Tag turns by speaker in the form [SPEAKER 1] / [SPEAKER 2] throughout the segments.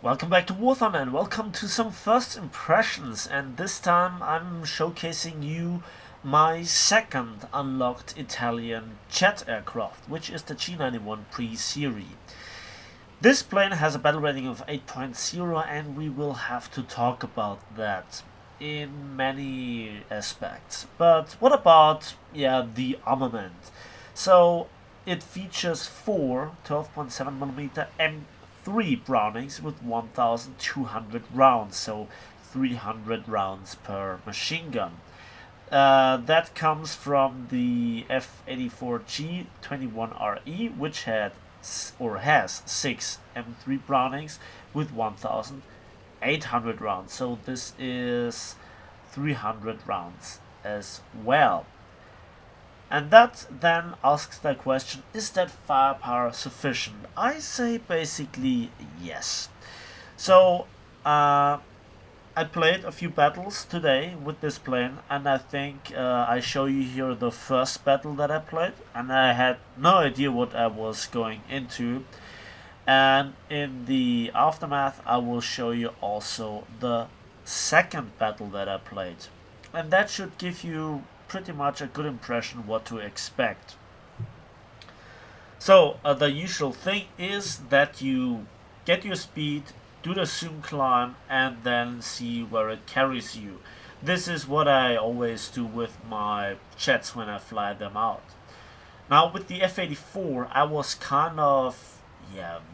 [SPEAKER 1] Welcome back to War Thunder and welcome to some first impressions, and this time I'm showcasing you my second unlocked Italian jet aircraft, which is the G.91 Pre-Serie. This plane has a battle rating of 8.0 and we will have to talk about that in many aspects. But what about, the armament? So it features four 12.7mm M3 Brownings with 1200 rounds, so 300 rounds per machine gun. That comes from the F-84 G.21 Re, which has 6 M3 Brownings with 1800 rounds. So this is 300 rounds as well. And that then asks the question, is that firepower sufficient? I say basically yes. So I played a few battles today with this plane, and I think I show you here the first battle that I played, and I had no idea what I was going into. And in the aftermath I will show you also the second battle that I played, and that should give you pretty much a good impression what to expect. So the usual thing is that you get your speed, do the zoom climb, and then see where it carries you. This is what I always do with my jets when I fly them out. Now with the F-84 I was kind of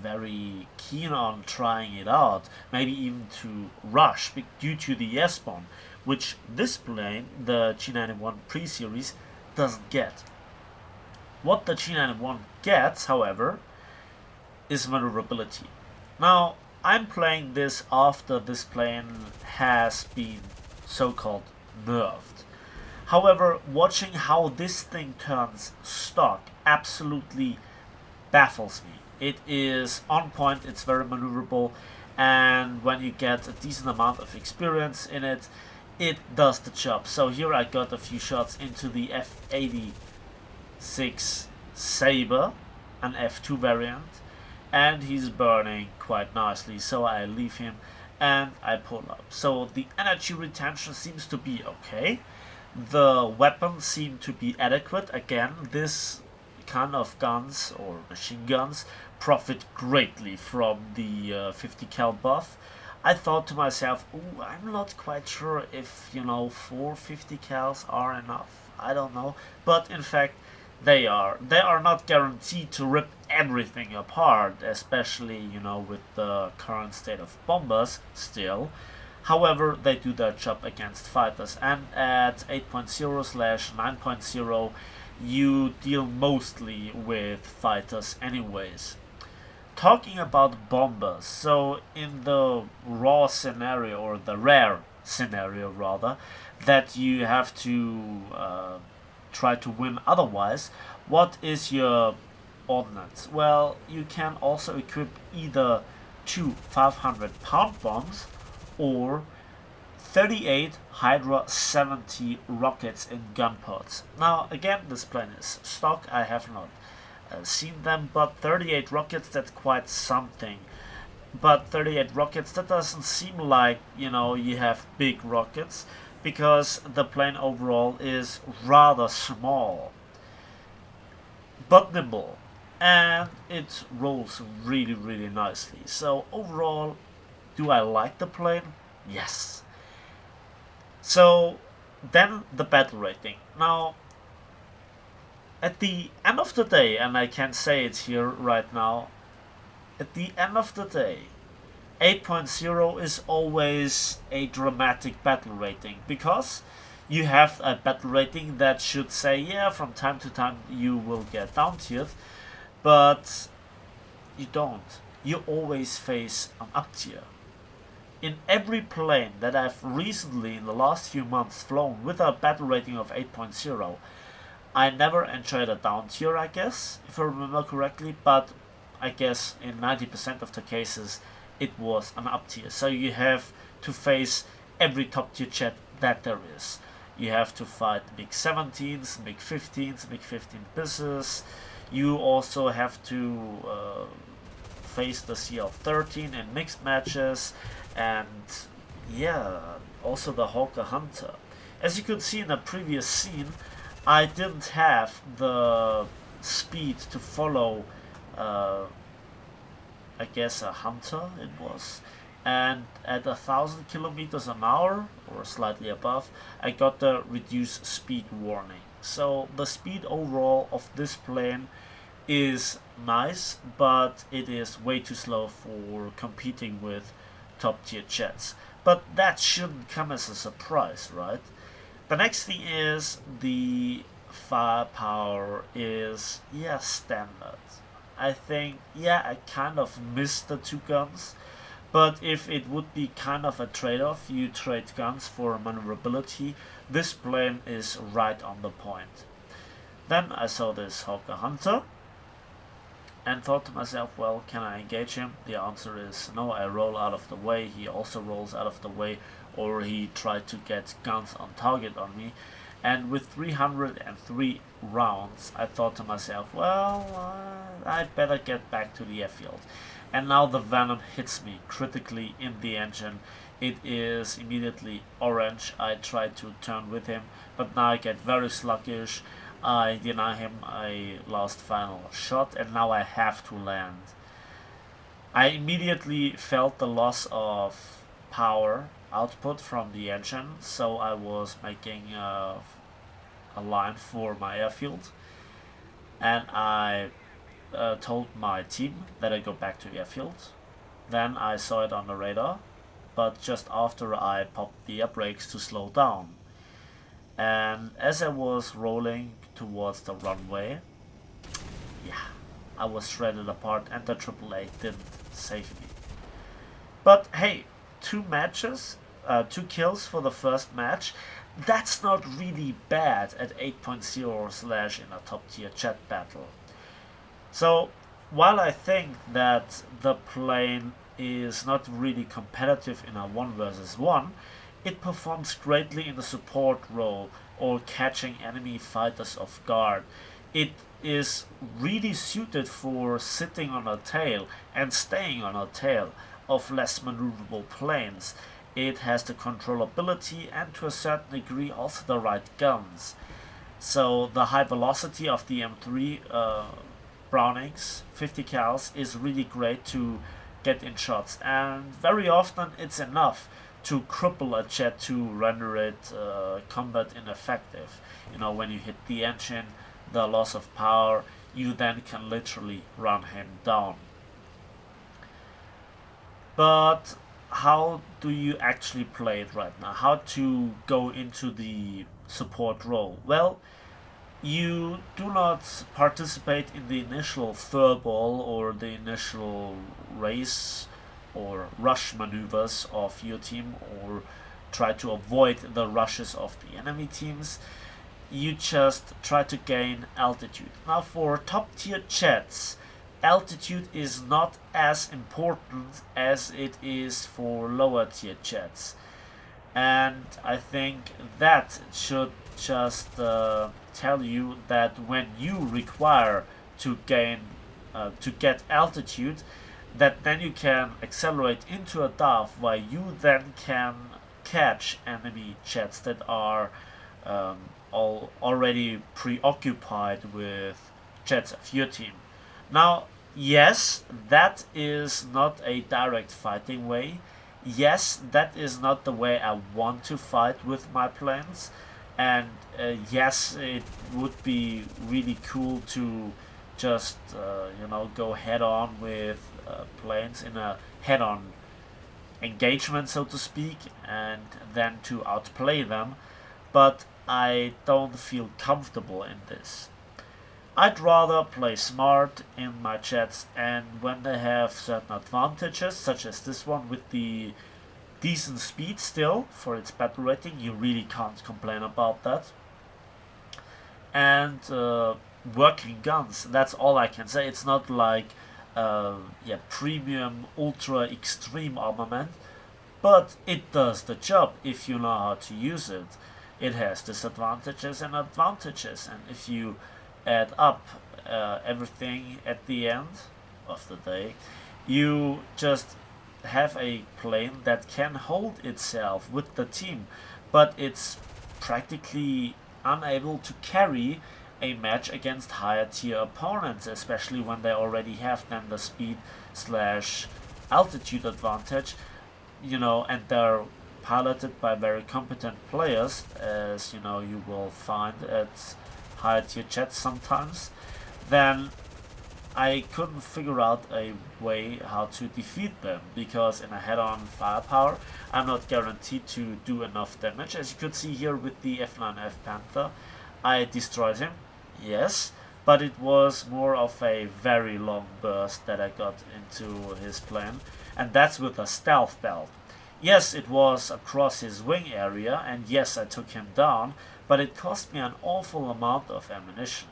[SPEAKER 1] very keen on trying it out, maybe even to rush due to the S-bomb, which this plane, the G.91 Pre-Series, doesn't get. What the G.91 gets, however, is maneuverability. Now, I'm playing this after this plane has been so-called nerfed. However, watching how this thing turns stock absolutely baffles me. It is on point, it's very maneuverable, and when you get a decent amount of experience in it, it does the job. So here I got a few shots into the F-86 Sabre, an F2 variant, and he's burning quite nicely, so I leave him and I pull up. So the energy retention seems to be okay. The weapons seem to be adequate. Again, this kind of guns or machine guns profit greatly from the 50 cal buff. I thought to myself, ooh, I'm not quite sure if 450 cals are enough. I don't know, but in fact they are. They are not guaranteed to rip everything apart, especially with the current state of bombers still. However, they do their job against fighters, and at 8.0/9.0 you deal mostly with fighters anyways. Talking about bombers, so in the raw scenario, or the rare scenario rather, that you have to try to win otherwise, what is your ordnance? Well, you can also equip either two 500-pound bombs or 38 Hydra 70 rockets in gun pods. Now again, this plane is stock, I have not seen them, but 38 rockets, that's quite something. But 38 rockets, that doesn't seem like you have big rockets, because the plane overall is rather small but nimble, and it rolls really nicely. So overall, do I like the plane? Yes. So then the battle rating. Now at the end of the day, and I can say it here right now, at the end of the day, 8.0 is always a dramatic battle rating, because you have a battle rating that should say, yeah, from time to time you will get down tiered, but you don't. You always face an up tier. In every plane that I've recently, in the last few months, flown with a battle rating of 8.0, I never enjoyed a down tier, I guess, if I remember correctly, but I guess in 90% of the cases it was an up tier. So you have to face every top tier jet that there is. You have to fight MiG 17s, MiG 15s, MiG 15 buses. You also have to faced the CL13 in mixed matches, and yeah, also the Hawker Hunter. As you could see in the previous scene, I didn't have the speed to follow, I guess a hunter it was, and at 1,000 kilometers an hour or slightly above, I got the reduced speed warning. So the speed overall of this plane is nice, but it is way too slow for competing with top tier jets. But that shouldn't come as a surprise, right? The next thing is the firepower is, yeah, standard. I think, yeah, I kind of missed the two guns, but if it would be kind of a trade-off, you trade guns for maneuverability, this plane is right on the point. Then I saw this Hawker Hunter and thought to myself, well, can I engage him? The answer is no. I roll out of the way, he also rolls out of the way, or he tried to get guns on target on me. And with 303 rounds, I thought to myself, well, I'd better get back to the airfield. And now the Venom hits me critically in the engine. It is immediately orange. I tried to turn with him, but now I get very sluggish. I deny him a last final shot, and now I have to land. I immediately felt the loss of power output from the engine, so I was making a line for my airfield, and I told my team that I go back to airfield. Then I saw it on the radar, but just after I popped the air brakes to slow down. And as I was rolling towards the runway, yeah, I was shredded apart, and the AAA didn't save me. But hey, 2 kills for the first match. That's not really bad at 8.0 slash in a top tier jet battle. So while I think that the plane is not really competitive in a 1 versus 1, it performs greatly in the support role or catching enemy fighters off guard. It is really suited for sitting on a tail and staying on a tail of less maneuverable planes. It has the controllability and to a certain degree also the right guns. So the high velocity of the M3 Brownings 50 cals is really great to get in shots, and very often it's enough to cripple a jet to render it combat ineffective. You know, when you hit the engine, the loss of power, you then can literally run him down. But how do you actually play it right now? How to go into the support role? Well, you do not participate in the initial furball or the initial race or rush maneuvers of your team, or try to avoid the rushes of the enemy teams. You just try to gain altitude. Now for top tier jets, altitude is not as important as it is for lower tier jets, and I think that should just tell you that when you require to get altitude, that then you can accelerate into a dive where you then can catch enemy jets that are already preoccupied with jets of your team. Now, yes, that is not a direct fighting way. Yes, that is not the way I want to fight with my planes. And yes, it would be really cool to just go head on with planes in a head-on engagement, so to speak, and then to outplay them, but I don't feel comfortable in this. I'd rather play smart in my jets, and when they have certain advantages, such as this one with the decent speed still for its battle rating, you really can't complain about that, and working guns, that's all I can say. It's not like premium ultra extreme armament, but it does the job if you know how to use it. It has disadvantages and advantages, and if you add up everything at the end of the day, You just have a plane that can hold itself with the team, but it's practically unable to carry a match against higher tier opponents, especially when they already have then the speed slash altitude advantage, and they're piloted by very competent players, as you will find at higher tier chats sometimes. Then I couldn't figure out a way how to defeat them, because in a head-on firepower I'm not guaranteed to do enough damage. As you could see here with the F9F Panther, I destroyed him, yes, but it was more of a very long burst that I got into his plane, and that's with a stealth belt. Yes, it was across his wing area, and yes, I took him down, but it cost me an awful amount of ammunition.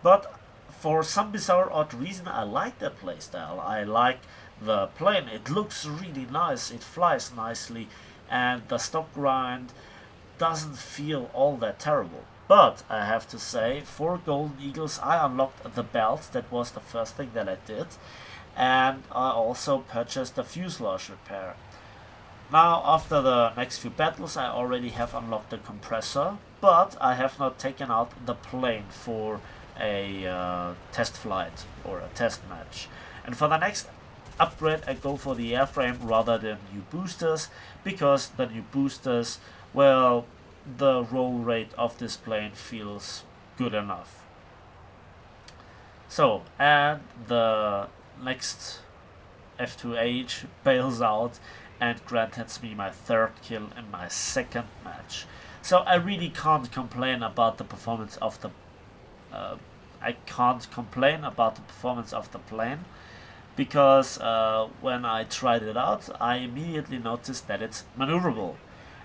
[SPEAKER 1] But for some bizarre odd reason, I like that playstyle. I like the plane. It looks really nice, it flies nicely, and the stock grind doesn't feel all that terrible. But I have to say, for Golden Eagles I unlocked the belt. That was the first thing that I did. And I also purchased the fuselage repair. Now, after the next few battles, I already have unlocked the compressor, but I have not taken out the plane for a test flight or a test match. And for the next upgrade, I go for the airframe rather than new boosters, because the new boosters, well, the roll rate of this plane feels good enough. So, and the next F2H bails out and granted me my third kill in my second match. So I really can't complain about the performance of the plane, because when I tried it out, I immediately noticed that it's maneuverable.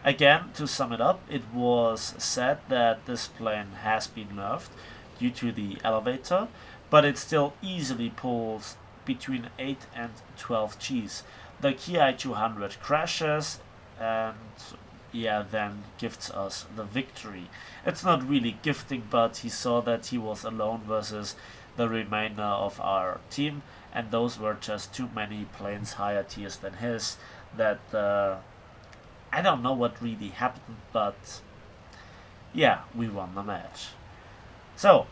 [SPEAKER 1] Again, to sum it up, it was said that this plane has been nerfed due to the elevator, but it still easily pulls between 8 and 12 Gs. The Ki 200 crashes and then gifts us the victory. It's not really gifting, but he saw that he was alone versus the remainder of our team, and those were just too many planes higher tiers than his, that I don't know what really happened, but yeah, we won the match. So,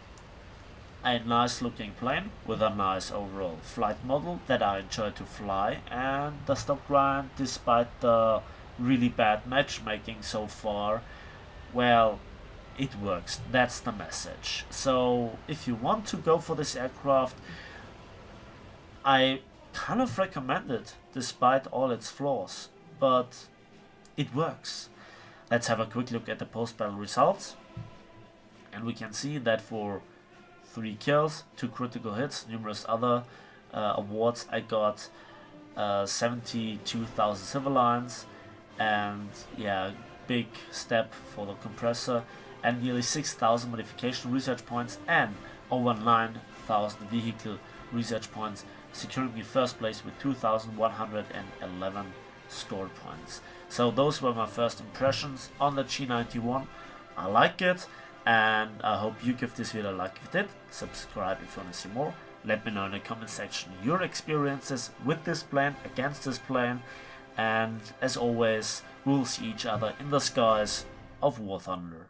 [SPEAKER 1] a nice looking plane with a nice overall flight model that I enjoy to fly, and the stock grind, despite the really bad matchmaking so far, well, it works. That's the message. So if you want to go for this aircraft, I kind of recommend it despite all its flaws, but it works. Let's have a quick look at the post-battle results, and we can see that for 3 kills, 2 critical hits, numerous other awards, I got 72,000 civil lines, and yeah, big step for the compressor, and nearly 6,000 modification research points, and over 9,000 vehicle research points, securing me first place with 2,111 scored points. So those were my first impressions on the G91. I like it, and I hope you give this video a like if you did. Subscribe if you want to see more. Let me know in the comment section your experiences with this plane, against this plane, and as always, we'll see each other in the skies of War Thunder.